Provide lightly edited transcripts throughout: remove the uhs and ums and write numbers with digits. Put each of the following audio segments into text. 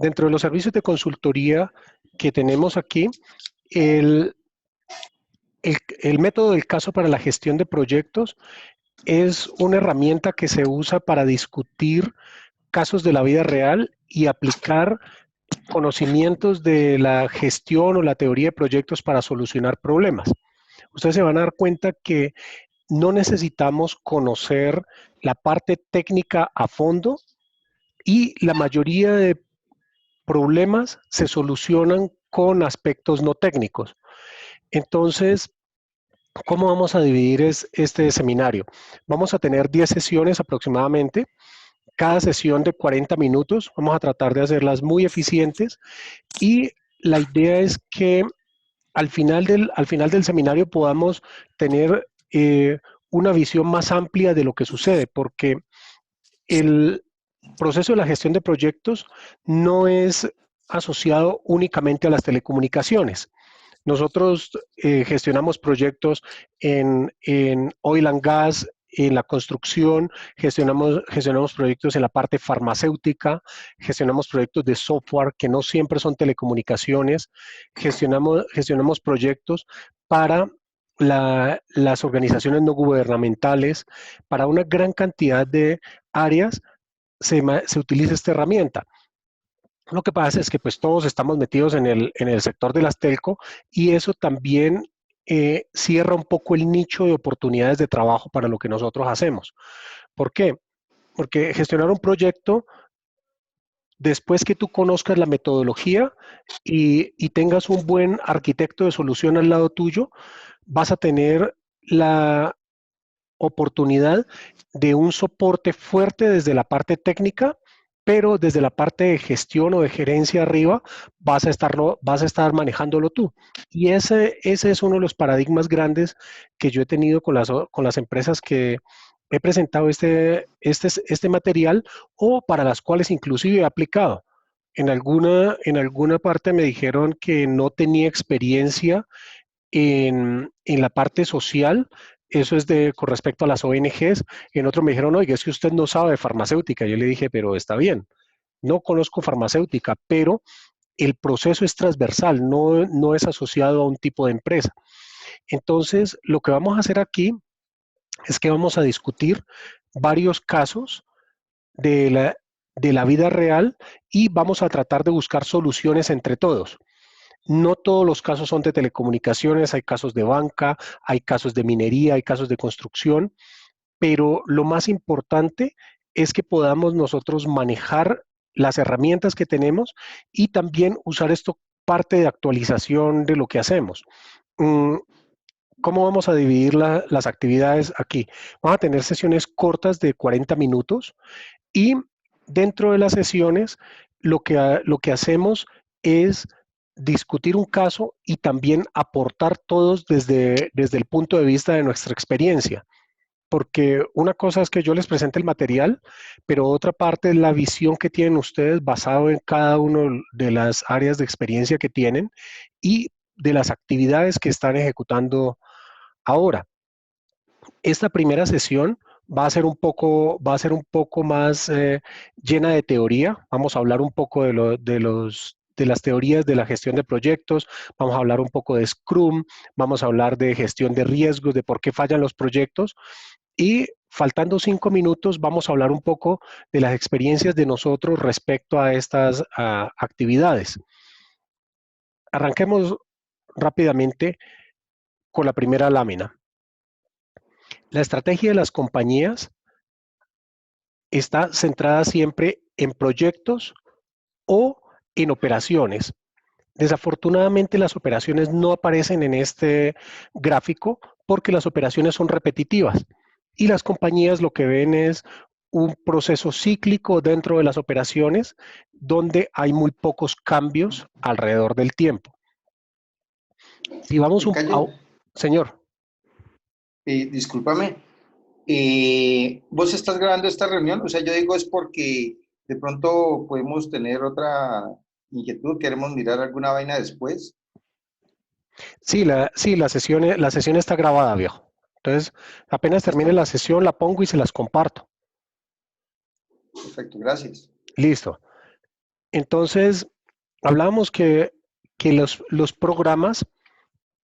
dentro de los servicios de consultoría que tenemos aquí, el, el método del caso para la gestión de proyectos es una herramienta que se usa para discutir casos de la vida real y aplicar conocimientos de la gestión o la teoría de proyectos para solucionar problemas. Ustedes se van a dar cuenta que no necesitamos conocer la parte técnica a fondo y la mayoría de problemas se solucionan con aspectos no técnicos. Entonces, ¿cómo vamos a dividir este seminario? Vamos a tener 10 sesiones aproximadamente, cada sesión de 40 minutos. Vamos a tratar de hacerlas muy eficientes y la idea es que al final del seminario podamos tener una visión más amplia de lo que sucede, porque el proceso de la gestión de proyectos no es asociado únicamente a las telecomunicaciones. Nosotros gestionamos proyectos en oil and gas, en la construcción, gestionamos proyectos en la parte farmacéutica, gestionamos proyectos de software que no siempre son telecomunicaciones, gestionamos proyectos para las organizaciones no gubernamentales, para una gran cantidad de áreas se utiliza esta herramienta. Lo que pasa es que pues todos estamos metidos en el sector de las telco y eso también cierra un poco el nicho de oportunidades de trabajo para lo que nosotros hacemos. ¿Por qué? Porque gestionar un proyecto, después que tú conozcas la metodología y tengas un buen arquitecto de solución al lado tuyo, vas a tener la oportunidad de un soporte fuerte desde la parte técnica, pero desde la parte de gestión o de gerencia arriba vas a estar manejándolo tú. Y ese es uno de los paradigmas grandes que yo he tenido con las empresas que he presentado este material o para las cuales inclusive he aplicado. En alguna parte me dijeron que no tenía experiencia en la parte social, eso es con respecto a las ONGs. En otro me dijeron, oiga, es que usted no sabe de farmacéutica. Yo le dije, pero está bien, no conozco farmacéutica, pero el proceso es transversal, no es asociado a un tipo de empresa. Entonces, lo que vamos a hacer aquí es que vamos a discutir varios casos de de la vida real y vamos a tratar de buscar soluciones entre todos. No todos los casos son de telecomunicaciones, hay casos de banca, hay casos de minería, hay casos de construcción, pero lo más importante es que podamos nosotros manejar las herramientas que tenemos y también usar esto parte de actualización de lo que hacemos. Mm, ¿Cómo vamos a dividir las actividades aquí? Vamos a tener sesiones cortas de 40 minutos y dentro de las sesiones lo que hacemos es discutir un caso y también aportar todos desde el punto de vista de nuestra experiencia. Porque una cosa es que yo les presente el material, pero otra parte es la visión que tienen ustedes basado en cada una de las áreas de experiencia que tienen y de las actividades que están ejecutando ahora. Esta primera sesión va a ser un poco más llena de teoría. Vamos a hablar un poco de las teorías de la gestión de proyectos, vamos a hablar un poco de Scrum, vamos a hablar de gestión de riesgos, de por qué fallan los proyectos y faltando 5 minutos vamos a hablar un poco de las experiencias de nosotros respecto a estas actividades. Arranquemos rápidamente con la primera lámina. La estrategia de las compañías está centrada siempre en proyectos o en operaciones. Desafortunadamente las operaciones no aparecen en este gráfico porque las operaciones son repetitivas y las compañías lo que ven es un proceso cíclico dentro de las operaciones donde hay muy pocos cambios alrededor del tiempo. Si vamos Cayo, señor. discúlpame, ¿vos estás grabando esta reunión? O sea, yo digo es porque de pronto podemos tener otra inquietud, queremos mirar alguna vaina después. Sí, la sesión está grabada, viejo. Entonces, apenas termine ¿Listo? la sesión, la pongo y se las comparto. Perfecto, gracias. Listo. Entonces, hablábamos que los programas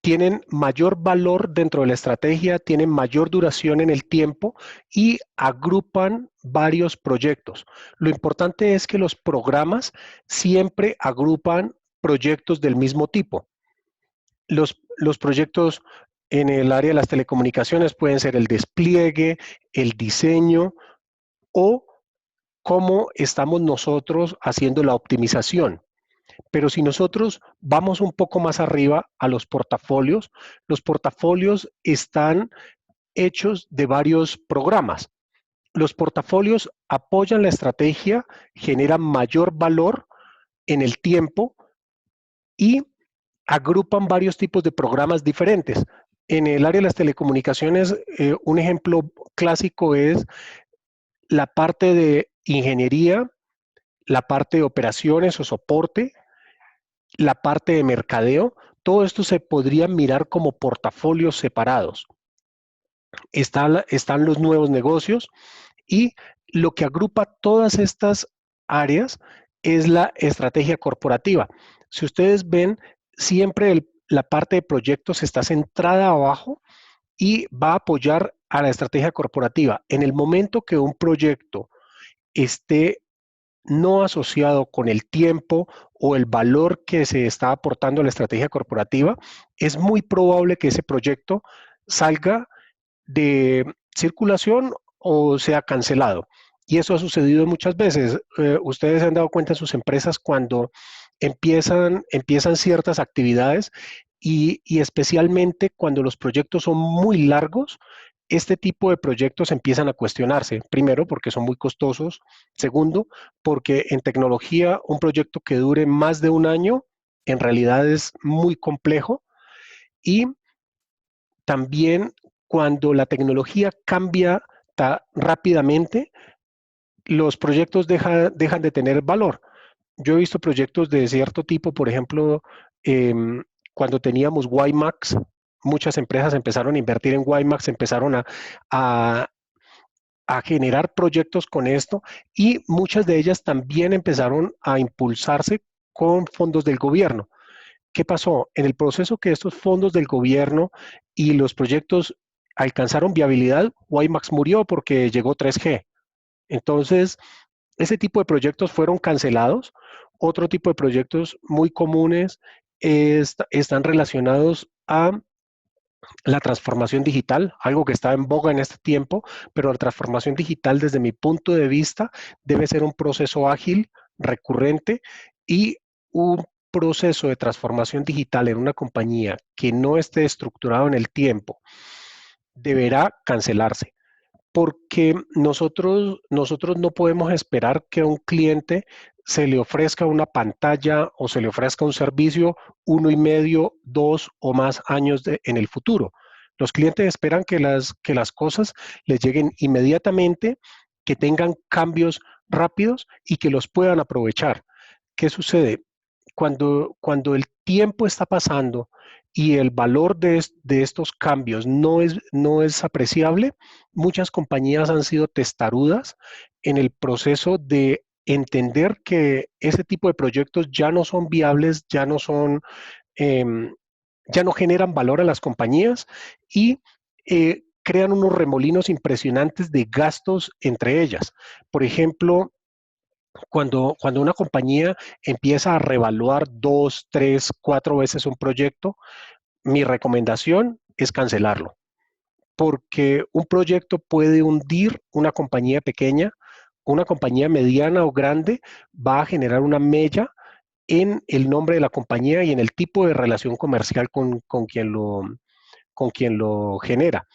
tienen mayor valor dentro de la estrategia, tienen mayor duración en el tiempo y agrupan varios proyectos. Lo importante es que los programas siempre agrupan proyectos del mismo tipo. Los proyectos en el área de las telecomunicaciones pueden ser el despliegue, el diseño o cómo estamos nosotros haciendo la optimización. Pero si nosotros vamos un poco más arriba a los portafolios están hechos de varios programas. Los portafolios apoyan la estrategia, generan mayor valor en el tiempo y agrupan varios tipos de programas diferentes. En el área de las telecomunicaciones, un ejemplo clásico es la parte de ingeniería, la parte de operaciones o soporte, la parte de mercadeo. Todo esto se podría mirar como portafolios separados. Están los nuevos negocios y lo que agrupa todas estas áreas es la estrategia corporativa. Si ustedes ven, siempre la parte de proyectos está centrada abajo y va a apoyar a la estrategia corporativa. En el momento que un proyecto esté no asociado con el tiempo o el valor que se está aportando a la estrategia corporativa, es muy probable que ese proyecto salga de circulación o sea cancelado. Y eso ha sucedido muchas veces. Ustedes se han dado cuenta en sus empresas cuando empiezan ciertas actividades y especialmente cuando los proyectos son muy largos, este tipo de proyectos empiezan a cuestionarse. Primero, porque son muy costosos. Segundo, porque en tecnología un proyecto que dure más de un año en realidad es muy complejo. Y también cuando la tecnología cambia rápidamente, los proyectos dejan de tener valor. Yo he visto proyectos de cierto tipo, por ejemplo, cuando teníamos WiMAX, muchas empresas empezaron a invertir en WiMAX, empezaron a, a generar proyectos con esto y muchas de ellas también empezaron a impulsarse con fondos del gobierno. ¿Qué pasó? En el proceso que estos fondos del gobierno y los proyectos alcanzaron viabilidad, WiMAX murió porque llegó 3G. Entonces, ese tipo de proyectos fueron cancelados. Otro tipo de proyectos muy comunes están relacionados a la transformación digital, algo que está en boga en este tiempo, pero la transformación digital desde mi punto de vista debe ser un proceso ágil, recurrente y un proceso de transformación digital en una compañía que no esté estructurado en el tiempo deberá cancelarse porque nosotros no podemos esperar que a un cliente se le ofrezca una pantalla o se le ofrezca un servicio 1,5, 2 o más años en el futuro. Los clientes esperan que las cosas les lleguen inmediatamente, que tengan cambios rápidos y que los puedan aprovechar. ¿Qué sucede? Cuando el tiempo está pasando y el valor de estos cambios no es apreciable, muchas compañías han sido testarudas en el proceso de entender que ese tipo de proyectos ya no son viables, em, ya no generan valor a las compañías y crean unos remolinos impresionantes de gastos entre ellas. Por ejemplo, cuando una compañía empieza a revaluar 2, 3, 4 veces un proyecto, mi recomendación es cancelarlo, porque un proyecto puede hundir una compañía pequeña, una compañía mediana o grande, va a generar una mella en el nombre de la compañía y en el tipo de relación comercial con quien lo genera.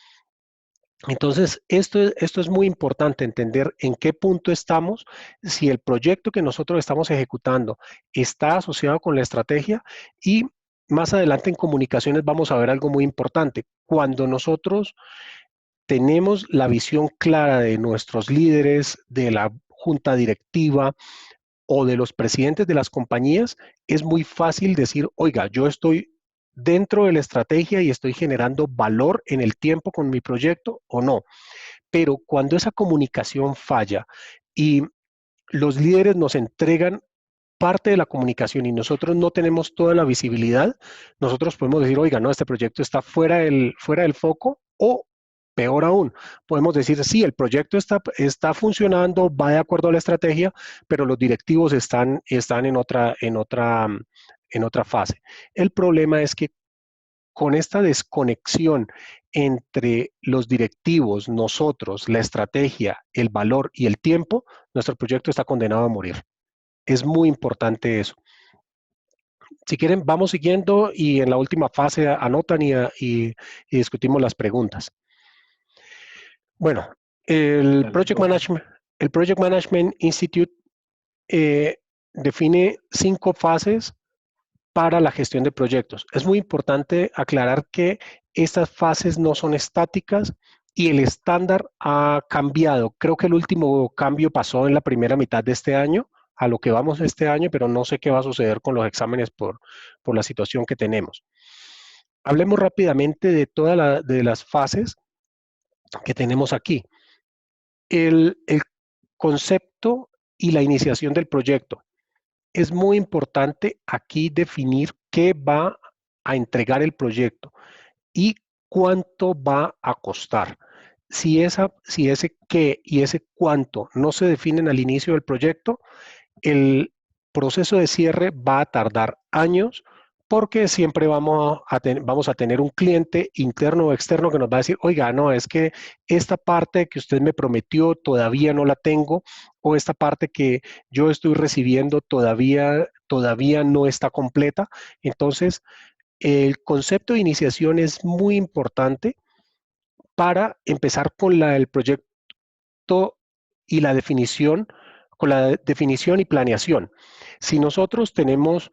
Entonces, esto es muy importante, entender en qué punto estamos, si el proyecto que nosotros estamos ejecutando está asociado con la estrategia y más adelante en comunicaciones vamos a ver algo muy importante. Cuando nosotros tenemos la visión clara de nuestros líderes, de la junta directiva o de los presidentes de las compañías, es muy fácil decir, oiga, yo estoy dentro de la estrategia y estoy generando valor en el tiempo con mi proyecto o no. Pero cuando esa comunicación falla y los líderes nos entregan parte de la comunicación y nosotros no tenemos toda la visibilidad, nosotros podemos decir, oiga, no, este proyecto está fuera del foco, o peor aún, podemos decir, sí, el proyecto está funcionando, va de acuerdo a la estrategia, pero los directivos están en otra fase. El problema es que con esta desconexión entre los directivos, nosotros, la estrategia, el valor y el tiempo, nuestro proyecto está condenado a morir. Es muy importante eso. Si quieren, vamos siguiendo y en la última fase anotan y discutimos las preguntas. Bueno, el Project Management Institute define 5 fases para la gestión de proyectos. Es muy importante aclarar que estas fases no son estáticas y el estándar ha cambiado. Creo que el último cambio pasó en la primera mitad de este año, a lo que vamos este año, pero no sé qué va a suceder con los exámenes por la situación que tenemos. Hablemos rápidamente de de las fases que tenemos aquí. El concepto y la iniciación del proyecto. Es muy importante aquí definir qué va a entregar el proyecto y cuánto va a costar. Si ese qué y ese cuánto no se definen al inicio del proyecto, el proceso de cierre va a tardar años porque siempre vamos a tener un cliente interno o externo que nos va a decir, oiga, no, es que esta parte que usted me prometió todavía no la tengo, o esta parte que yo estoy recibiendo todavía no está completa. Entonces, el concepto de iniciación es muy importante para empezar con el proyecto y la definición, con la definición y planeación. Si nosotros tenemos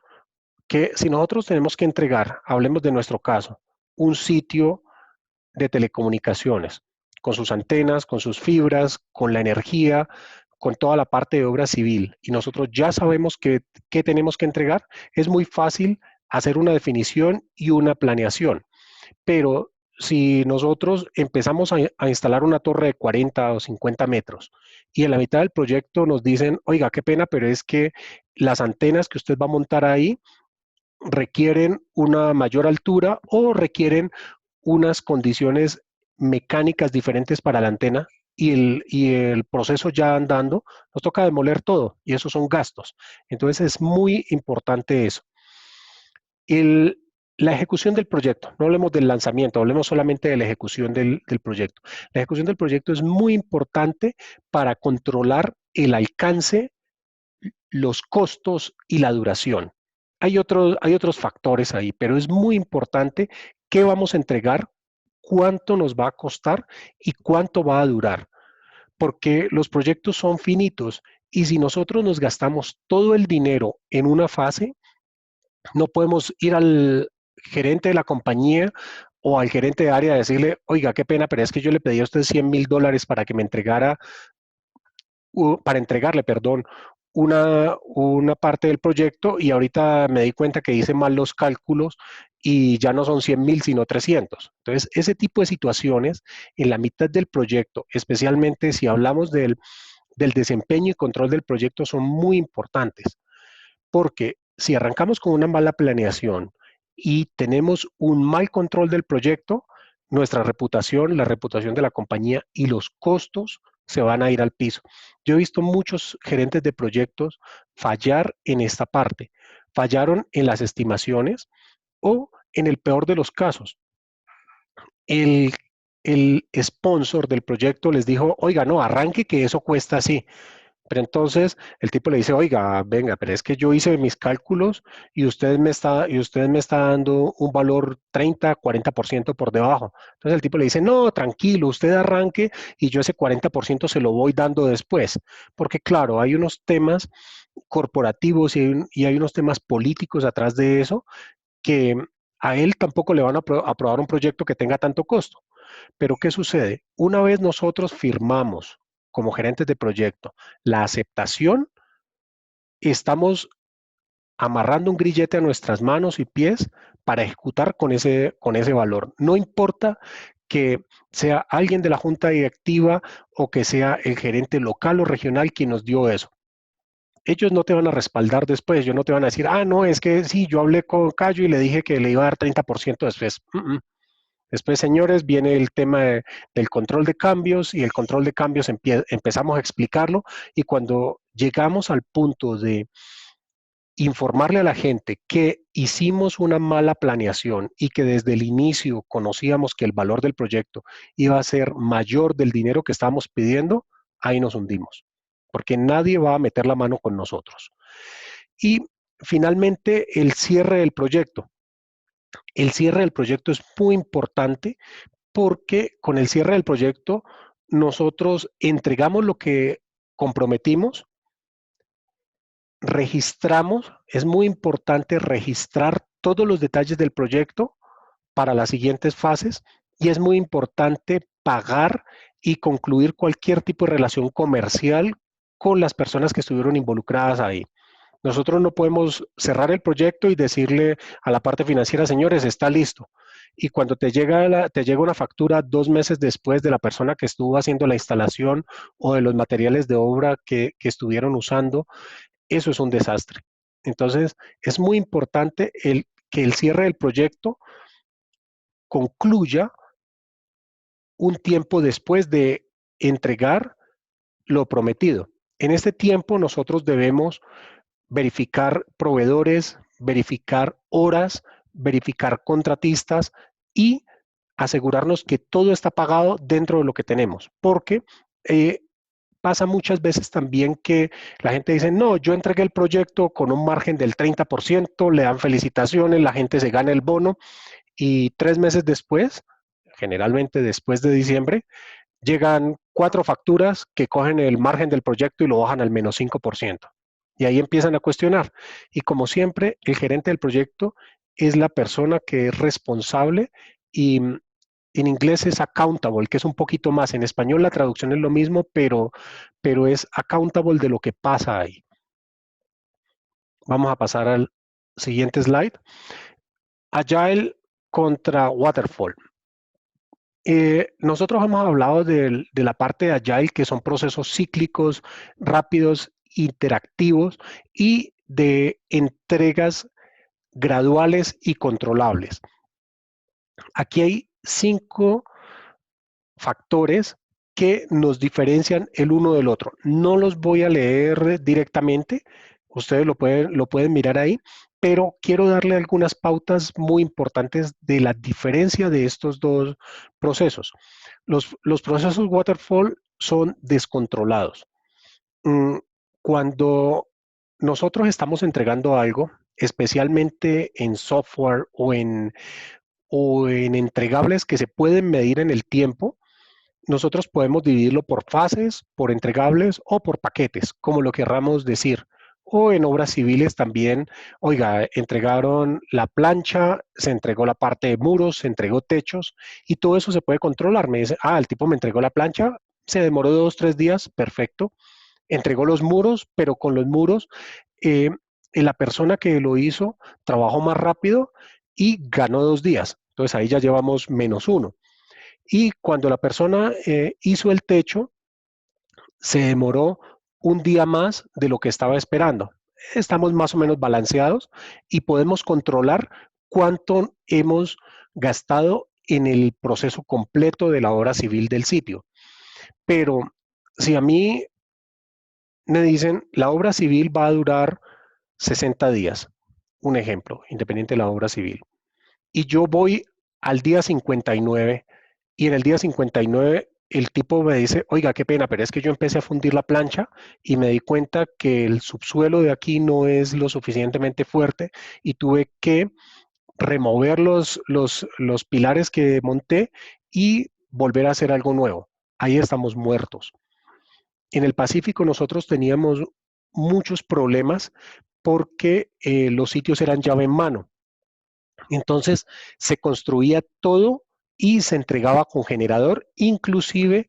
que entregar, hablemos de nuestro caso, un sitio de telecomunicaciones, con sus antenas, con sus fibras, con la energía, con toda la parte de obra civil, y nosotros ya sabemos qué tenemos que entregar, es muy fácil hacer una definición y una planeación. Pero si nosotros empezamos a instalar una torre de 40 o 50 metros y en la mitad del proyecto nos dicen, oiga, qué pena, pero es que las antenas que usted va a montar ahí requieren una mayor altura o requieren unas condiciones mecánicas diferentes para la antena y el proceso ya andando, nos toca demoler todo y esos son gastos. Entonces es muy importante eso. El, la ejecución del proyecto, no hablemos del lanzamiento, hablemos solamente de la ejecución del proyecto. La ejecución del proyecto es muy importante para controlar el alcance, los costos y la duración. Hay otros factores ahí, pero es muy importante qué vamos a entregar, cuánto nos va a costar y cuánto va a durar, porque los proyectos son finitos y si nosotros nos gastamos todo el dinero en una fase, no podemos ir al gerente de la compañía o al gerente de área a decirle, oiga, qué pena, pero es que yo le pedí a usted $100,000 para que me entregara, para entregarle, perdón, una parte del proyecto y ahorita me di cuenta que hice mal los cálculos y ya no son 100,000, sino 300. Entonces, ese tipo de situaciones en la mitad del proyecto, especialmente si hablamos del desempeño y control del proyecto, son muy importantes. Porque si arrancamos con una mala planeación y tenemos un mal control del proyecto, nuestra reputación, la reputación de la compañía y los costos se van a ir al piso. Yo he visto muchos gerentes de proyectos fallar en esta parte. Fallaron en las estimaciones o, en el peor de los casos, el, el sponsor del proyecto les dijo, oiga, no, arranque que eso cuesta así. Pero entonces el tipo le dice, oiga, venga, pero es que yo hice mis cálculos y usted me está dando un valor 30, 40% por debajo. Entonces el tipo le dice, no, tranquilo, usted arranque y yo ese 40% se lo voy dando después. Porque claro, hay unos temas corporativos y hay unos temas políticos atrás de eso que a él tampoco le van a aprobar un proyecto que tenga tanto costo. Pero ¿qué sucede? Una vez nosotros firmamos como gerentes de proyecto la aceptación, estamos amarrando un grillete a nuestras manos y pies para ejecutar con ese valor. No importa que sea alguien de la junta directiva o que sea el gerente local o regional quien nos dio eso. ellos no te van a respaldar después, ellos no te van a decir, ah, no, es que sí, yo hablé con Cayo y le dije que le iba a dar 30% después. Después, señores, viene el tema del control de cambios y el control de cambios empezamos a explicarlo y cuando llegamos al punto de informarle a la gente que hicimos una mala planeación y que desde el inicio conocíamos que el valor del proyecto iba a ser mayor del dinero que estábamos pidiendo, ahí nos hundimos, porque nadie va a meter la mano con nosotros. Y finalmente, el cierre del proyecto. El cierre del proyecto es muy importante porque con el cierre del proyecto nosotros entregamos lo que comprometimos, registramos, es muy importante registrar todos los detalles del proyecto para las siguientes fases y es muy importante pagar y concluir cualquier tipo de relación comercial con las personas que estuvieron involucradas ahí. Nosotros no podemos cerrar el proyecto y decirle a la parte financiera, señores, está listo. Y cuando te llega una factura 2 meses después de la persona que estuvo haciendo la instalación o de los materiales de obra que estuvieron usando, eso es un desastre. Entonces, es muy importante que el cierre del proyecto concluya un tiempo después de entregar lo prometido. En este tiempo nosotros debemos verificar proveedores, verificar horas, verificar contratistas y asegurarnos que todo está pagado dentro de lo que tenemos, porque pasa muchas veces también que la gente dice, no, yo entregué el proyecto con un margen del 30%, le dan felicitaciones, la gente se gana el bono y 3 meses después, generalmente después de diciembre, llegan 4 facturas que cogen el margen del proyecto y lo bajan al -5%. Y ahí empiezan a cuestionar. Y como siempre, el gerente del proyecto es la persona que es responsable y en inglés es accountable, que es un poquito más. En español la traducción es lo mismo, pero es accountable de lo que pasa ahí. Vamos a pasar al siguiente slide. Agile contra Waterfall. Nosotros hemos hablado de la parte de Agile, que son procesos cíclicos, rápidos, interactivos y de entregas graduales y controlables. Aquí hay 5 factores que nos diferencian el uno del otro. No los voy a leer directamente, ustedes lo pueden mirar ahí, pero quiero darle algunas pautas muy importantes de la diferencia de estos dos procesos. Los procesos waterfall son descontrolados. Cuando nosotros estamos entregando algo, especialmente en software o en entregables que se pueden medir en el tiempo, nosotros podemos dividirlo por fases, por entregables o por paquetes, como lo querramos decir. O en obras civiles también, oiga, entregaron la plancha, se entregó la parte de muros, se entregó techos y todo eso se puede controlar. Me dice, ah, el tipo me entregó la plancha, se demoró 2, 3 días, perfecto. Entregó los muros, pero con los muros, la persona que lo hizo trabajó más rápido y ganó 2 días. Entonces ahí ya llevamos -1. Y cuando la persona hizo el techo, se demoró un día más de lo que estaba esperando. Estamos más o menos balanceados y podemos controlar cuánto hemos gastado en el proceso completo de la obra civil del sitio. Pero si a mí me dicen, la obra civil va a durar 60 días, un ejemplo, independiente de la obra civil, y yo voy al día 59 y en el día 59 el tipo me dice, oiga, qué pena, pero es que yo empecé a fundir la plancha y me di cuenta que el subsuelo de aquí no es lo suficientemente fuerte y tuve que remover los pilares que monté y volver a hacer algo nuevo. Ahí estamos muertos. En el Pacífico nosotros teníamos muchos problemas porque los sitios eran llave en mano. Entonces se construía todo y se entregaba con generador, inclusive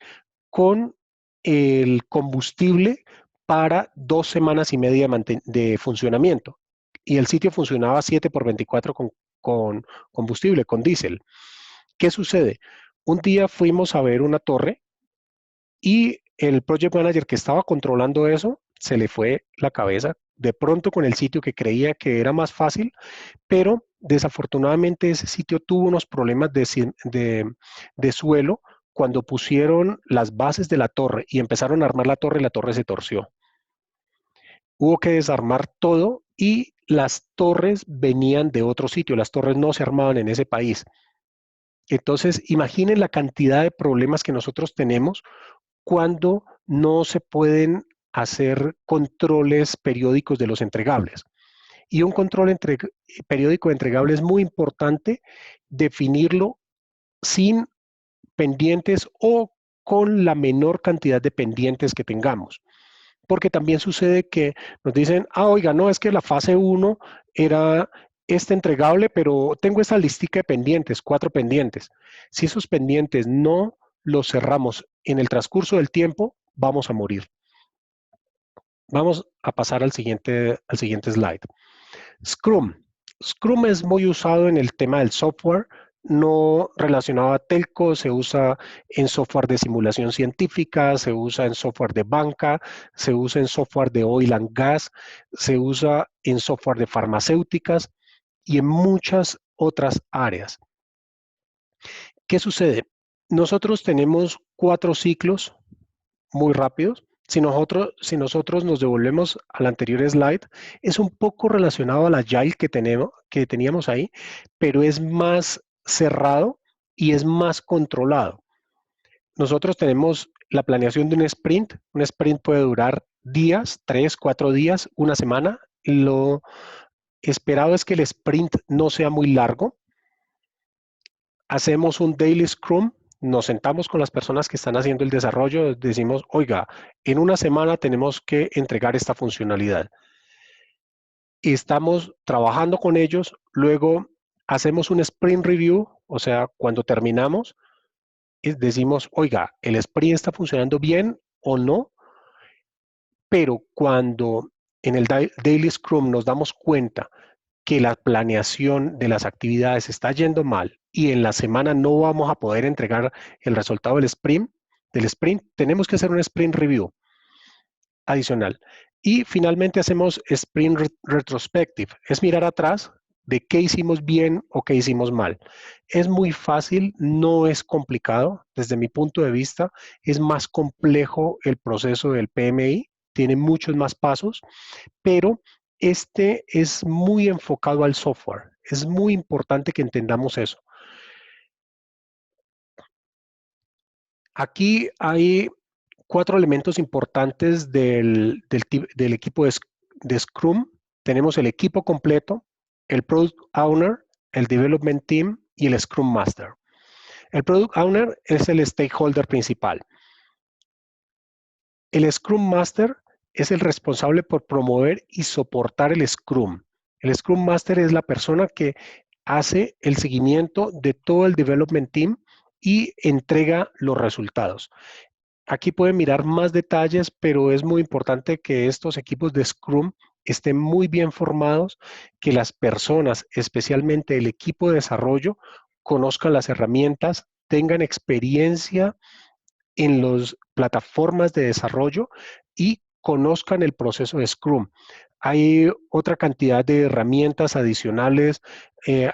con el combustible para 2 semanas y media de funcionamiento. Y el sitio funcionaba 7 por 24 con combustible, con diésel. ¿Qué sucede? Un día fuimos a ver una torre y el project manager que estaba controlando eso se le fue la cabeza, de pronto con el sitio que creía que era más fácil, pero desafortunadamente ese sitio tuvo unos problemas de suelo cuando pusieron las bases de la torre y empezaron a armar la torre se torció. Hubo que desarmar todo y las torres venían de otro sitio, las torres no se armaban en ese país. Entonces, imaginen la cantidad de problemas que nosotros tenemos cuando no se pueden hacer controles periódicos de los entregables. Y un control periódico de entregable es muy importante definirlo sin pendientes o con la menor cantidad de pendientes que tengamos. Porque también sucede que nos dicen, oiga, no, es que la fase 1 era este entregable, pero tengo esta listica de pendientes, 4 pendientes. Si esos pendientes no los cerramos en el transcurso del tiempo, vamos a morir. Vamos a pasar al siguiente slide. Scrum. Scrum es muy usado en el tema del software, no relacionado a telco, se usa en software de simulación científica, se usa en software de banca, se usa en software de oil and gas, se usa en software de farmacéuticas y en muchas otras áreas. ¿Qué sucede? Nosotros tenemos 4 ciclos muy rápidos. Si nosotros nos devolvemos al anterior slide, es un poco relacionado al Agile que teníamos ahí, pero es más cerrado y es más controlado. Nosotros tenemos la planeación de un sprint. Un sprint puede durar días, 3, 4 días, una semana. Lo esperado es que el sprint no sea muy largo. Hacemos un daily scrum, nos sentamos con las personas que están haciendo el desarrollo, decimos, oiga, en una semana tenemos que entregar esta funcionalidad. Estamos trabajando con ellos, luego hacemos un sprint review, o sea, cuando terminamos, decimos, oiga, el sprint está funcionando bien o no, pero cuando en el daily scrum nos damos cuenta que la planeación de las actividades está yendo mal y en la semana no vamos a poder entregar el resultado del sprint, tenemos que hacer un sprint review adicional. Y finalmente hacemos sprint retrospective, es mirar atrás de qué hicimos bien o qué hicimos mal. Es muy fácil, no es complicado. Desde mi punto de vista, es más complejo el proceso del PMI, tiene muchos más pasos, pero este es muy enfocado al software. Es muy importante que entendamos eso. Aquí hay 4 elementos importantes del equipo de Scrum. Tenemos el equipo completo, el Product Owner, el Development Team y el Scrum Master. El Product Owner es el stakeholder principal. El Scrum Master es el responsable por promover y soportar el Scrum. El Scrum Master es la persona que hace el seguimiento de todo el Development Team y entrega los resultados. Aquí pueden mirar más detalles, pero es muy importante que estos equipos de Scrum estén muy bien formados, que las personas, especialmente el equipo de desarrollo, conozcan las herramientas, tengan experiencia en las plataformas de desarrollo y conozcan el proceso de Scrum. Hay otra cantidad de herramientas adicionales.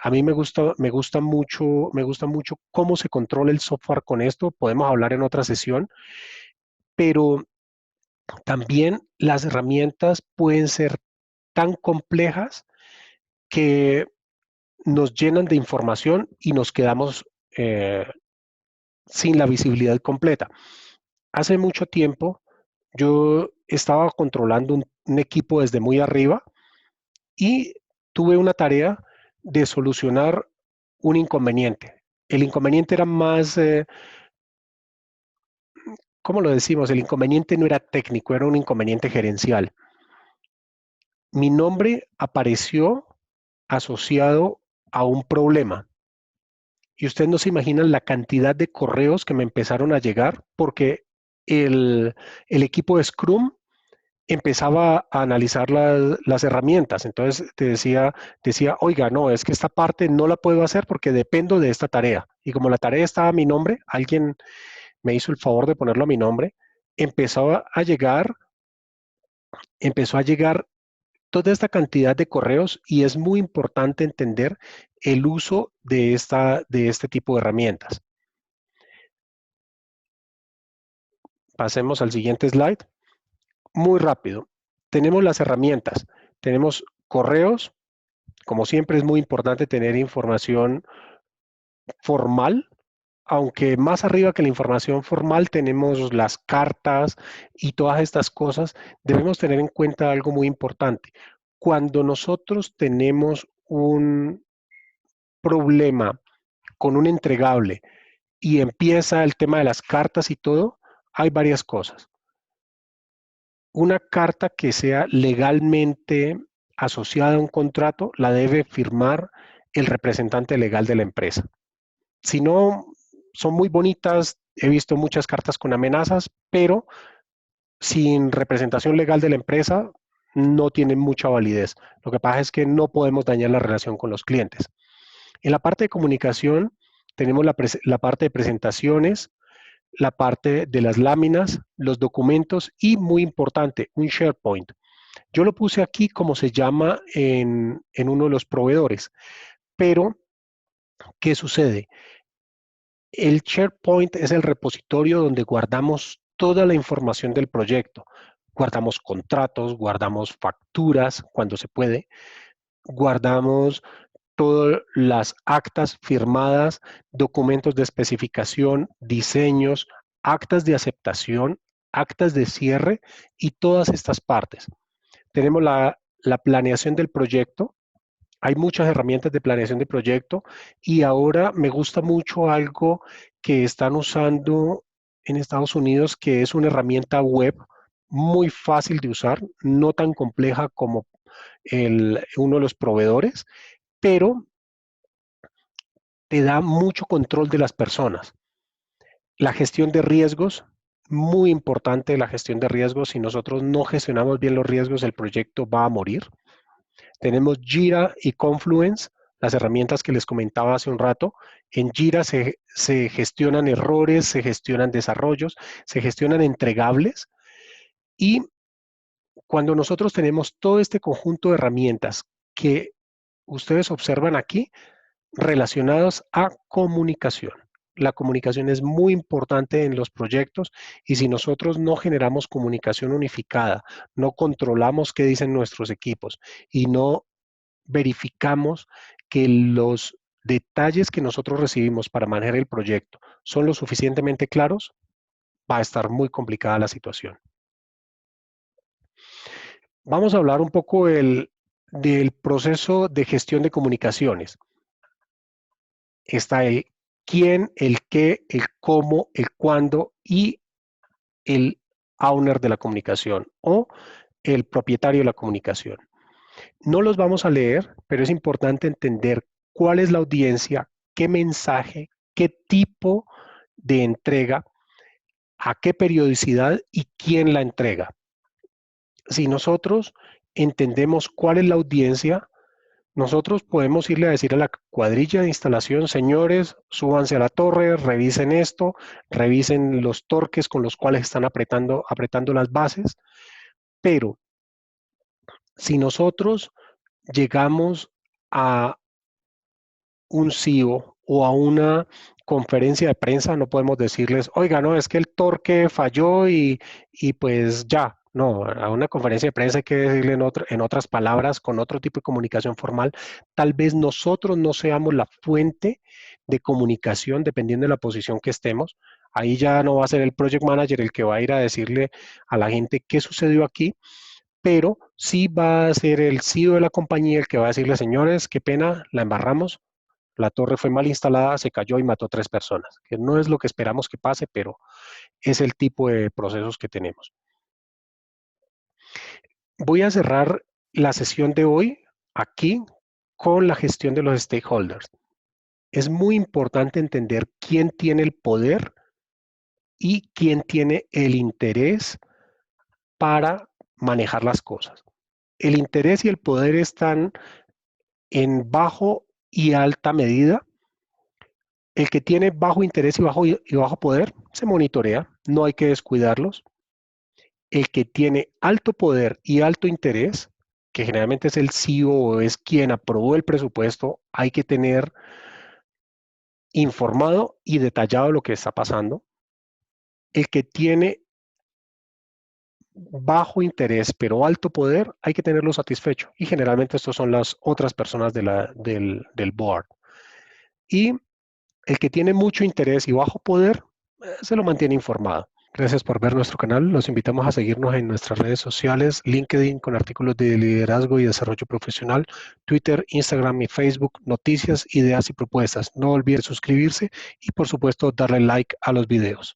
A mí me gusta mucho cómo se controla el software con esto. Podemos hablar en otra sesión, pero también las herramientas pueden ser tan complejas que nos llenan de información y nos quedamos sin la visibilidad completa. Hace mucho tiempo yo estaba controlando un equipo desde muy arriba y tuve una tarea de solucionar un inconveniente. El inconveniente era más, ¿cómo lo decimos? El inconveniente no era técnico, era un inconveniente gerencial. Mi nombre apareció asociado a un problema. Y ustedes no se imaginan la cantidad de correos que me empezaron a llegar porque el equipo de Scrum empezaba a analizar las herramientas. Entonces te decía, oiga, no, es que esta parte no la puedo hacer porque dependo de esta tarea. Y como la tarea estaba a mi nombre, alguien me hizo el favor de ponerlo a mi nombre, empezaba a llegar empezó a llegar toda esta cantidad de correos y es muy importante entender el uso de este tipo de herramientas. Pasemos al siguiente slide. Muy rápido. Tenemos las herramientas. Tenemos correos. Como siempre es muy importante tener información formal, aunque más arriba que la información formal tenemos las cartas y todas estas cosas. Debemos tener en cuenta algo muy importante. Cuando nosotros tenemos un problema con un entregable y empieza el tema de las cartas y todo, hay varias cosas. Una carta que sea legalmente asociada a un contrato la debe firmar el representante legal de la empresa. Si no, son muy bonitas, he visto muchas cartas con amenazas, pero sin representación legal de la empresa no tienen mucha validez. Lo que pasa es que no podemos dañar la relación con los clientes. En la parte de comunicación tenemos la parte de presentaciones, la parte de las láminas, los documentos y, muy importante, un SharePoint. Yo lo puse aquí como se llama en uno de los proveedores, pero ¿qué sucede? El SharePoint es el repositorio donde guardamos toda la información del proyecto. Guardamos contratos, guardamos facturas cuando se puede, guardamos todas las actas firmadas, documentos de especificación, diseños, actas de aceptación, actas de cierre y todas estas partes. Tenemos la planeación del proyecto. Hay muchas herramientas de planeación de proyecto y ahora me gusta mucho algo que están usando en Estados Unidos, que es una herramienta web muy fácil de usar, no tan compleja como uno de los proveedores, pero te da mucho control de las personas. La gestión de riesgos, muy importante la gestión de riesgos. Si nosotros no gestionamos bien los riesgos, el proyecto va a morir. Tenemos Jira y Confluence, las herramientas que les comentaba hace un rato. En Jira se gestionan errores, se gestionan desarrollos, se gestionan entregables. Y cuando nosotros tenemos todo este conjunto de herramientas que ustedes observan aquí, relacionados a comunicación. La comunicación es muy importante en los proyectos y si nosotros no generamos comunicación unificada, no controlamos qué dicen nuestros equipos y no verificamos que los detalles que nosotros recibimos para manejar el proyecto son lo suficientemente claros, va a estar muy complicada la situación. Vamos a hablar un poco del proceso de gestión de comunicaciones. Está el quién, el qué, el cómo, el cuándo y el owner de la comunicación o el propietario de la comunicación. No los vamos a leer, pero es importante entender cuál es la audiencia, qué mensaje, qué tipo de entrega, a qué periodicidad y quién la entrega. Si nosotros entendemos cuál es la audiencia, nosotros podemos irle a decir a la cuadrilla de instalación, señores, súbanse a la torre, revisen esto, revisen los torques con los cuales están apretando las bases, pero si nosotros llegamos a un CEO o a una conferencia de prensa, no podemos decirles, oiga, no, es que el torque falló y pues ya. No, a una conferencia de prensa hay que decirle en otras palabras, con otro tipo de comunicación formal. Tal vez nosotros no seamos la fuente de comunicación dependiendo de la posición que estemos. Ahí ya no va a ser el project manager el que va a ir a decirle a la gente qué sucedió aquí, pero sí va a ser el CEO de la compañía el que va a decirle, señores, qué pena, la embarramos, la torre fue mal instalada, se cayó y mató 3 personas, que no es lo que esperamos que pase, pero es el tipo de procesos que tenemos. Voy a cerrar la sesión de hoy aquí con la gestión de los stakeholders. Es muy importante entender quién tiene el poder y quién tiene el interés para manejar las cosas. El interés y el poder están en bajo y alta medida. El que tiene bajo interés y bajo poder se monitorea, no hay que descuidarlos. El que tiene alto poder y alto interés, que generalmente es el CEO o es quien aprobó el presupuesto, hay que tener informado y detallado lo que está pasando. El que tiene bajo interés pero alto poder, hay que tenerlo satisfecho. Y generalmente estos son las otras personas del board. Y el que tiene mucho interés y bajo poder, se lo mantiene informado. Gracias por ver nuestro canal. Los invitamos a seguirnos en nuestras redes sociales, LinkedIn con artículos de liderazgo y desarrollo profesional, Twitter, Instagram y Facebook, noticias, ideas y propuestas. No olviden suscribirse y por supuesto darle like a los videos.